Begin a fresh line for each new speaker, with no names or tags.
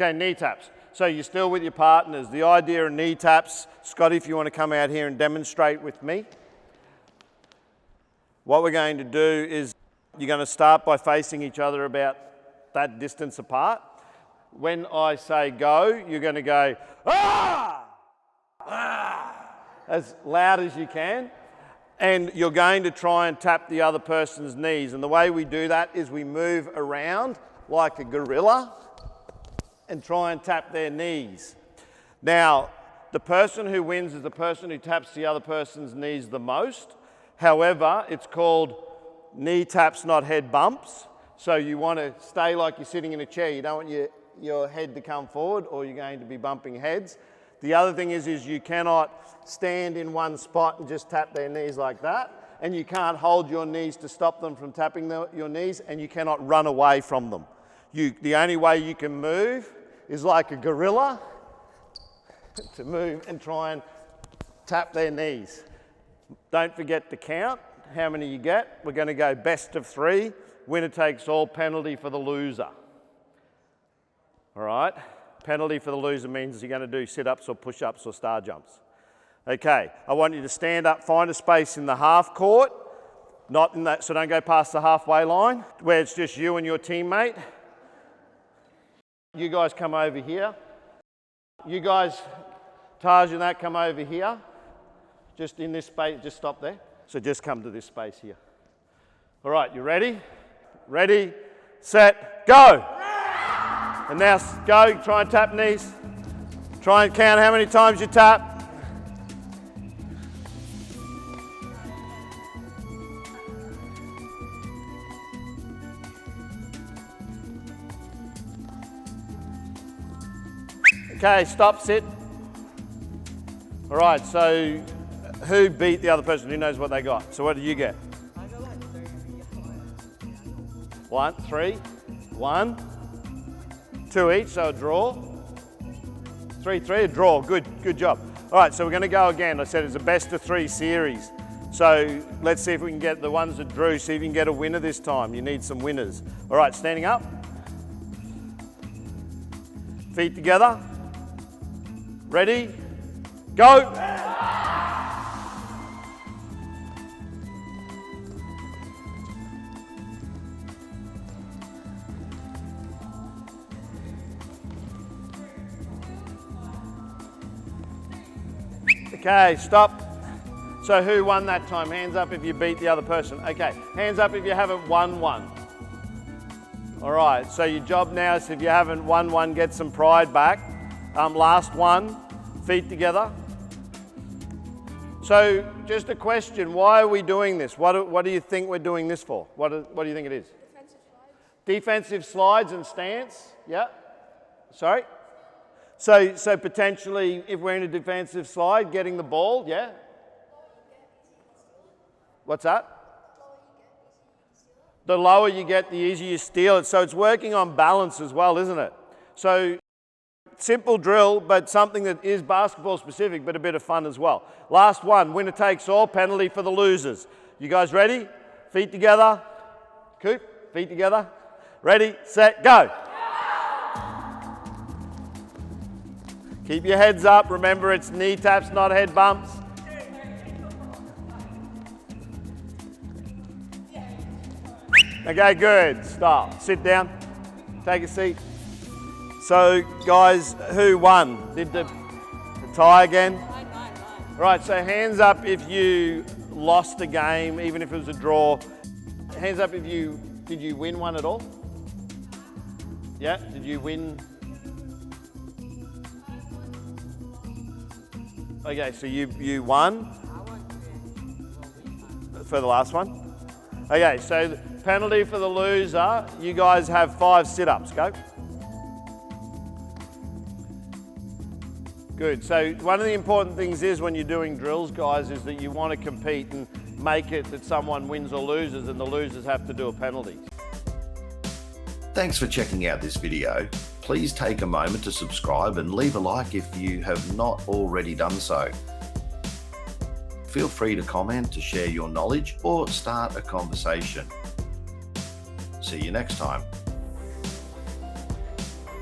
Okay, knee taps. So you're still with your partners. The idea of knee taps, Scotty, if you want to come out here and demonstrate with me. What we're going to do is you're going to start by facing each other about that distance apart. When I say go, you're going to go, ah! Ah! As loud as you can. And you're going to try and tap the other person's knees. And the way we do that is we move around like a gorilla and try and tap their knees. Now, the person who wins is the person who taps the other person's knees the most. However, it's called knee taps, not head bumps. So you want to stay like you're sitting in a chair. You don't want your head to come forward or you're going to be bumping heads. The other thing is you cannot stand in one spot and just tap their knees like that. And you can't hold your knees to stop them from tapping your knees, and you cannot run away from them. The only way you can move is like a gorilla to move and try and tap their knees. Don't forget to count how many you get. We're going to go best of 3. Winner takes all, penalty for the loser. All right? Penalty for the loser means you're going to do sit-ups or push-ups or star jumps. Okay, I want you to stand up, find a space in the half court, not in that, so don't go past the halfway line, where it's just you and your teammate. You guys come over here. You guys, Taj and that, come over here. Just in this space, just stop there. So just come to this space here. All right, you ready? Ready, set, go! And now go, try and tap knees. Try and count how many times you tap. Okay, stop, sit. All right, so who beat the other person? Who knows what they got? So what did you get?
I got like 3.
1, 3, 1, 2 each, so a draw. 3, 3, a draw, good job. All right, so we're gonna go again. I said it's a best of 3 series. So let's see if we can get the ones that drew, see if you can get a winner this time. You need some winners. All right, standing up. Feet together. Ready, go. Okay, stop. So who won that time? Hands up if you beat the other person. Okay, hands up if you haven't won one. All right, so your job now is if you haven't won one, get some pride back. Last one, feet together. So just a question, why are we doing this? What do you think we're doing this for? What do you think it is?
Defensive slides.
Defensive slides and stance, yeah? Sorry? So potentially, if we're in a defensive slide, getting the ball, yeah? What's that? The lower you get, the easier you steal it. So it's working on balance as well, isn't it? So simple drill, but something that is basketball specific, but a bit of fun as well. Last one, winner takes all, penalty for the losers. You guys ready? Feet together. Coop, feet together. Ready, set, go. Keep your heads up. Remember, it's knee taps, not head bumps. Okay, good. Stop. Sit down. Take a seat. So, guys, who won? Did the tie again?
Mine.
Right, so hands up if you lost a game, even if it was a draw. Hands up if did you win one at all? Yeah, did you win? Okay, so you won for the last one? Okay, so the penalty for the loser, you guys have 5 sit-ups, go. Good, so one of the important things is when you're doing drills, guys, is that you want to compete and make it that someone wins or loses and the losers have to do a penalty.
Thanks for checking out this video. Please take a moment to subscribe and leave a like if you have not already done so. Feel free to comment to share your knowledge or start a conversation. See you next time.